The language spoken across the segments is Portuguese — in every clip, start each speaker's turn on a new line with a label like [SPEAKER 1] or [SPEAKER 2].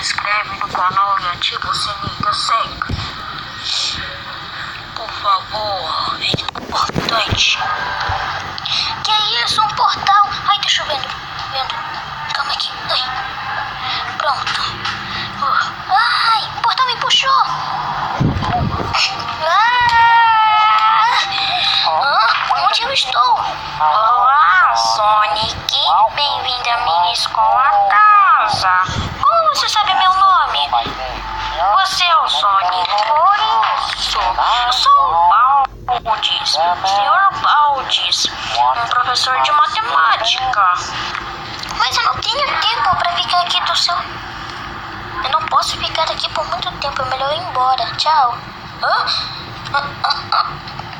[SPEAKER 1] inscreve no canal e ativa o sininho da seca. Por favor, é importante. Que é isso? Um portal? Ai, tá chovendo. Calma aqui. Ai. Pronto. Ai, o portal me puxou. Onde eu estou? Olá, Sonic. Bem-vindo à minha escola casa. Como você sabe meu nome? Você é o Sonic. Por isso, eu sou o Baldes. Senhor Baldes, um professor de matemática. Mas eu não tenho tempo para ficar aqui do seu... Eu não posso ficar aqui por muito tempo. É melhor eu ir embora. Tchau.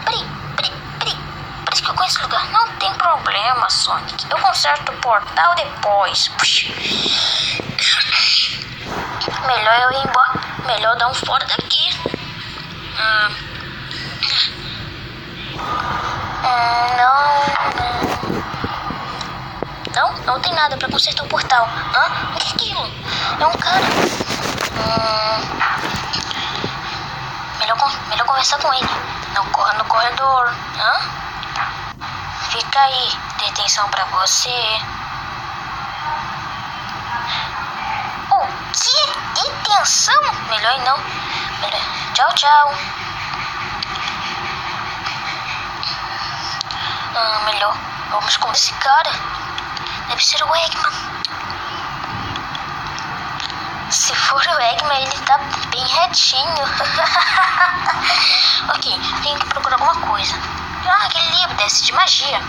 [SPEAKER 1] Peraí. Parece que eu conheço o lugar. Não tem problema, Sonic. Eu conserto o portal depois. Puxa. Melhor eu ir embora. Melhor dar um fora daqui. Não tem nada pra consertar o portal. O que é aquilo? É um cara. Melhor conversar com ele. Não corra no corredor. Fica aí. Detenção pra você. O que? Detenção? Melhor não. Tchau. Melhor. Vamos com esse cara. Deve ser o Eggman. Se for o Eggman, ele tá bem retinho. Ok, tenho que procurar alguma coisa. Aquele livro desse de magia.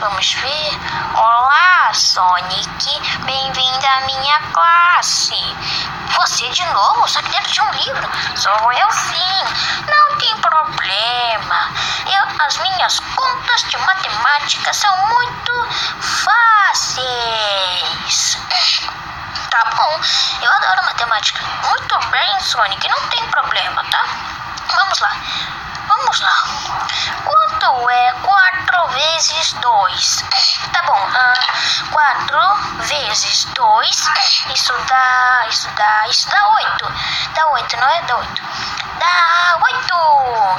[SPEAKER 1] Vamos ver. Olá, Sonic. Bem-vindo à minha classe. Você de novo? Só que dentro de um livro. Sou eu sim. Não tem problema. As minhas contas de matemática são muito fáceis. Tá bom. Eu adoro matemática. Muito bem, Sonic. Não tem problema, tá? Vamos lá. Quanto é 4 vezes 2? Tá bom. 4 vezes 2. Isso dá 8. Dá 8, não é? Dá 8. Dá 8.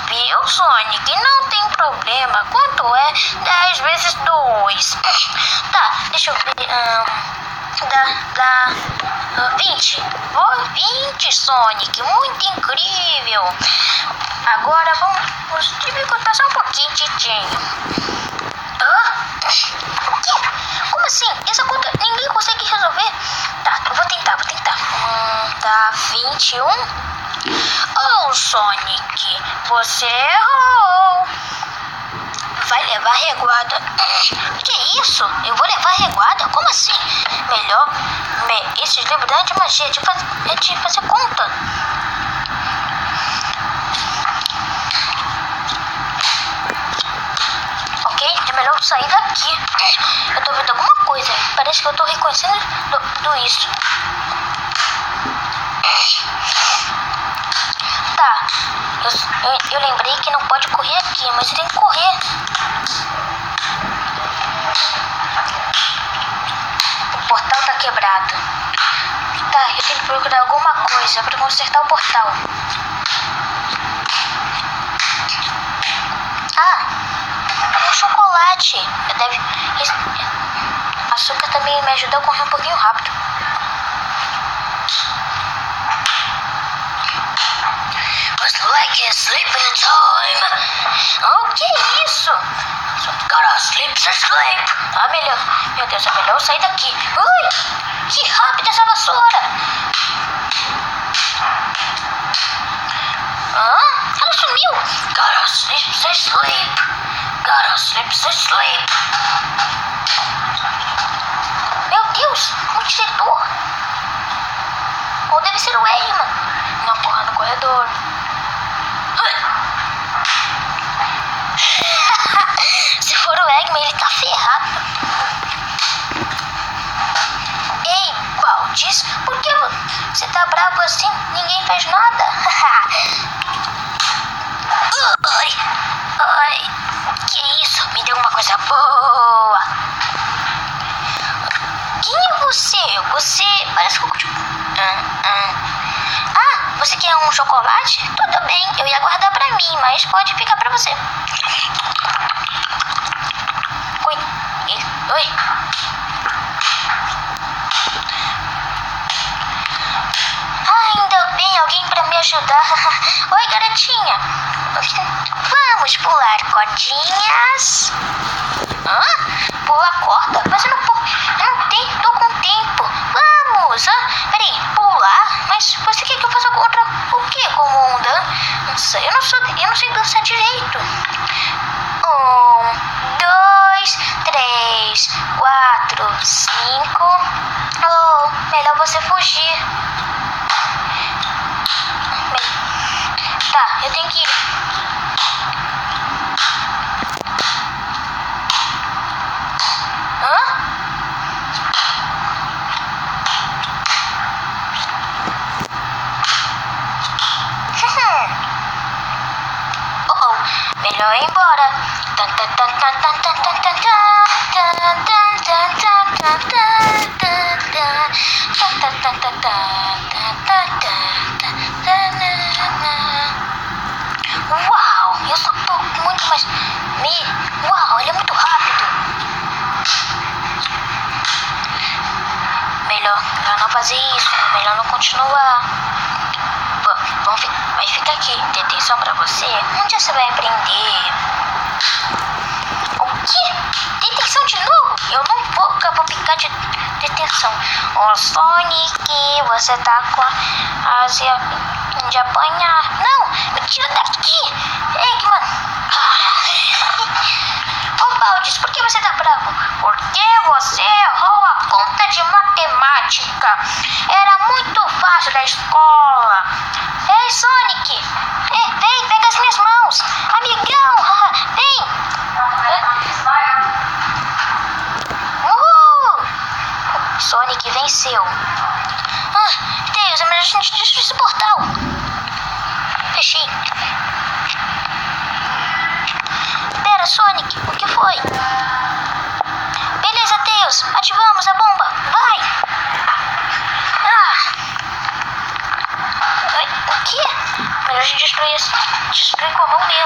[SPEAKER 1] Viu, Sonic? Não tem problema. Quanto é 10 vezes 2? Tá, deixa eu ver. Dá 20. 20, Sonic. Muito incrível. Agora vamos dificultar só um pouquinho, Titinho. O quê? Como assim? Essa conta ninguém consegue resolver. Tá, eu vou tentar. Dá 21. Oh, Sonic, você errou. Vai levar reguada. Que isso? Eu vou levar reguada? Como assim? Esses livros não é de magia, é de fazer conta. Ok, é melhor sair daqui. Eu tô vendo alguma coisa. Parece que eu tô reconhecendo tudo isso. Tá, eu lembrei que não pode correr aqui, mas eu tenho que correr. O portal tá quebrado. Tá, eu tenho que procurar alguma coisa pra consertar o portal. Um chocolate. Açúcar também me ajuda a correr um pouquinho rápido. Like a sleeping time. Oh, que isso? Gotta sleep. Melhor. Meu Deus, é melhor eu sair daqui. Ui, que rápida essa vassoura. Ela sumiu. Gotta sleep. Meu Deus, um diretor. Ou deve ser o Eggman. Não corra no corredor. Se for o Eggman, ele tá ferrado. Ei, Baldes, por que você tá bravo assim? Ninguém fez nada. Ai, que isso? Me deu uma coisa boa. Quem é você? Você parece que Você quer um chocolate? Tudo bem, eu ia guardar pra mim, mas pode ficar pra você. Oi. Oi. Ainda bem, alguém pra me ajudar. Oi, garotinha. Vamos pular cordinhas. Hã? Pular corda? Mas eu não tô com tempo. Vamos. Peraí, pular? Mas você quer que eu faça contra o quê? Como um dan? Não sei, eu não sei dançar direito. 1, 2, 3, 4, 5. Oh, melhor você fugir. Tá, eu tenho que ir. Hã? Melhor ir embora. Uau, eu só tô muito mais... Uau, ele é muito rápido. Melhor não fazer isso, melhor não continuar. Vai ficar aqui, detenção pra você. Um dia você vai aprender. O quê? Detenção de novo? Eu não vou ficar de detenção. Ô Sonic, você tá com a asa de apanhar. Não, me tira daqui. Eggman. Ô Baldes, por que você tá bravo? Porque você errou a conta de matemática. Era muito fácil da escola. Ei, Sonic! Vem, pega as minhas mãos! Amigão! Vem! Sonic venceu. Deus, é melhor a gente destruir esse portal. Fechei. Pera, Sonic, o que foi? Beleza, Deus, ativamos a bomba. Vai! O quê? Melhor a gente destruir com a mão mesmo.